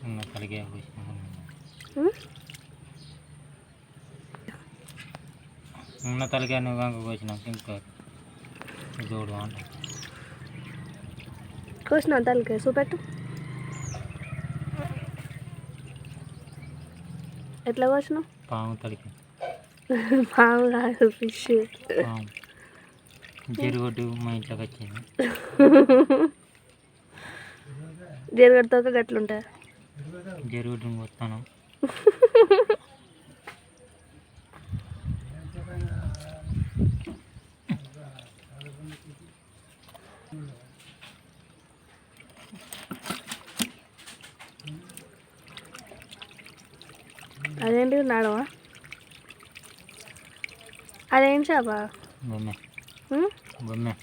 ఉన్న తలకాయ కోసిన ఉన్న తలకాయ నువ్వు కనుక కోసినాక ఇంకా చూడు అంట కోసిన తలకాయ చూపెట్టు ఎట్లా కోసినావు పాము తలకాయ పాము కాదు ఫిష్ పాము జరుగుడు మా ఇంట్లోకి వచ్చింది జరుగుడుతో గట్లుంటా జరుగుడు వస్తాను అదేంటి నాడవా అదేం చేప బొమ్మె బొమ్మె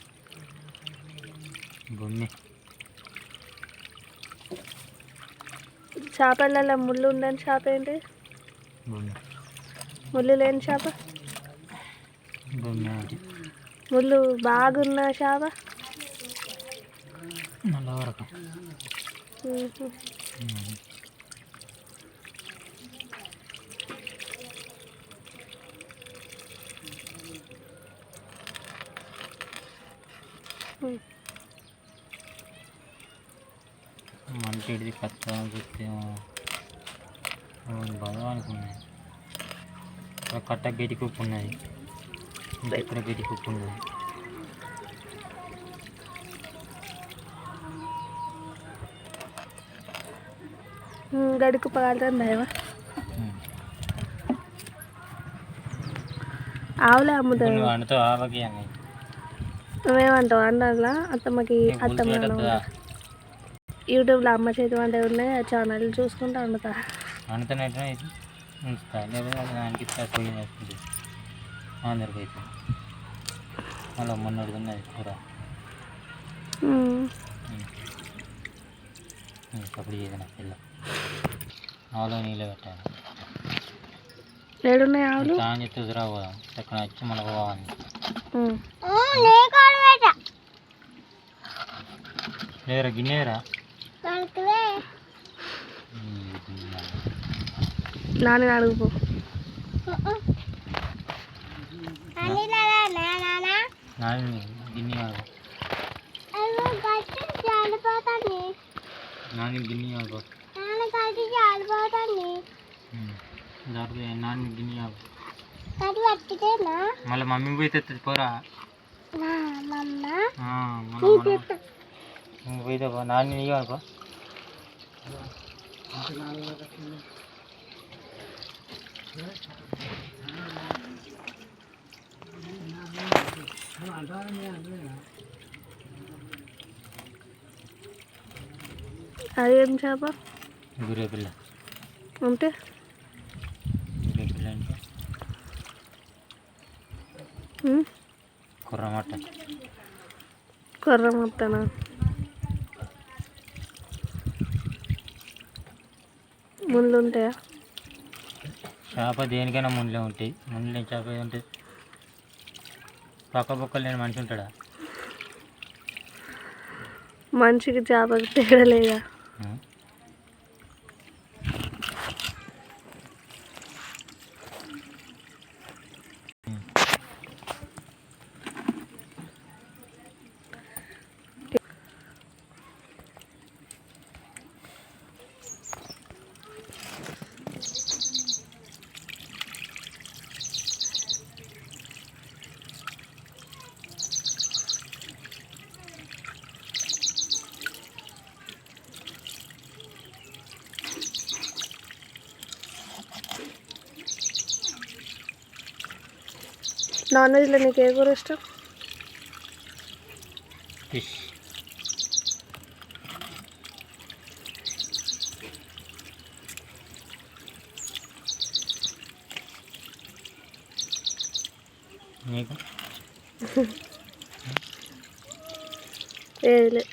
బొమ్మె చేపలలో ముళ్ళు ఉండని చేప ఏంటి బొమ్మె ముళ్ళు లేని చేప బొమ్మె అది ముళ్ళు బాగున్న చేప నల్లవరకు మంచిది కత్త చూస్తే బాగా అనుకున్నాయి కట్ట గట్టి కుప్పు ఉన్నది ఇక్కడ గట్టి కుప్పు ఉన్నది గడుకు పగలుతుంది భయమా ఆవులే అమ్ముతాయి వండుతో ఆవకి అని నువ్వేమంటావు అన్నలా అత్తమ్మకి అత్తమ్మ యూట్యూబ్లో అమ్మ చేతి వంట ఉన్నాయి ఆ ఛానల్ చూసుకుంటూ వండుతా వండుతున్నట్టు ఉంచుతా లేకపోతే దానికి పొయ్యి వేసుకుంటుంది అందరికి అయితే మళ్ళీ మొన్నటిది ఉన్నది కూర అప్పుడు ఏదైనా పిల్ల ఆవులో నీళ్ళు పెట్టాలి ఏడున్నాయి ఆవులు చాలా చెప్తే రాబోదాం ఎక్కడ వచ్చి మళ్ళీ పోవాలి లేరా గిన్నెరా నాని అడుగుపో నాని గిన్నె నాని గిన్నె నాని గిన్నె మళ్ళీ మమ్మీ పోయి తెస్తుంది పోరా పోయితే పో నాని నీకు అనుకో అదేం చేప గురే పిల్ల అంటే గురే పిల్ల అంటే కుర్రమట్ట కొర్ర మొత్తనా ముళ్ళు ఉంటాయా చేప దేనికైనా ముళ్ళే ఉంటాయి ముళ్ళు లేని చేప ఉంటుంది పక్క పక్కలు లేని మనిషి ఉంటాడా మనిషికి చేపకి తేడా లేదా నాన్ వెజ్లో నీకు ఏ కూర ఇష్టం ఫిష్ నీకు ఏది లేదు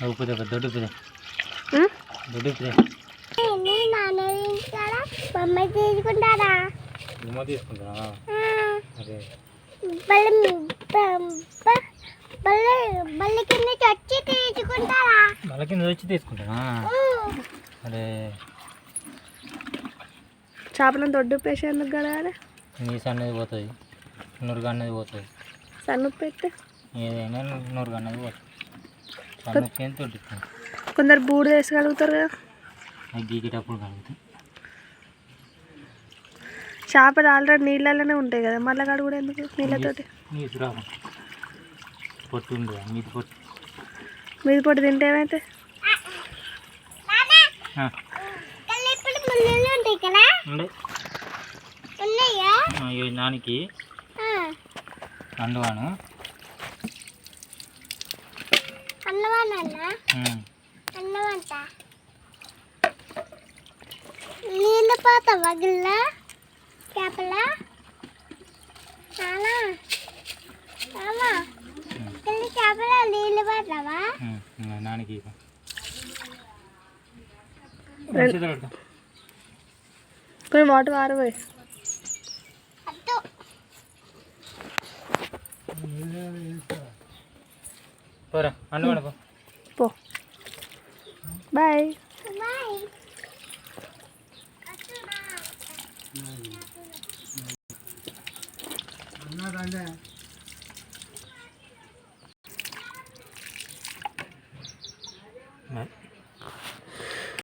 ఉప్పుదే దొడ్డు ఉప్పుదే దొడ్డు ఉప్పుదే బొమ్మ తీసుకుంటారా బొమ్మ తీసుకుంటా అదే బల్ల కింద వచ్చి తీసుకుంటారా మళ్ళీ కింద వచ్చి తీసుకుంటానా అరే చేపలను దొడ్డు పేసి ఎందుకు కడగాలి? నీసు అనేది పోతుంది, నురుగు అనేది పోతుంది. సన్నుప్పు పెట్టి ఏదైనా నురుగు అనేది పోతుంది. సన్నుప్పు ఏం తొట్టుకుంది కొందరు బూడిద వేసి కడుగుతారు కదా. అది గీకేటప్పుడు కలుగుతాయి. చేపలు ఆల్రెడీ నీళ్ళలోనే ఉంటాయి కదా, మళ్ళీ కడుగుడు ఎందుకు నీళ్ళతోటి? నీసు రాకు పొట్టు ఉంది మీది పొట్టు. మీది పొట్టు తింటే ఏమైతే? ఉంటాయి కదా ఉండే ఉన్నాయా దానికి అండువాను అన్నవానన్నా అన్నవంట నీళ్ళు పోతావా గిల్ల చేపల నానా మామా గిల్ల చేపల నీళ్ళు పోతావా నానికి కొన్ని వాటర్ వారపోయి అద్దు పోరా అండువాను పో. బాయ్. బాయ్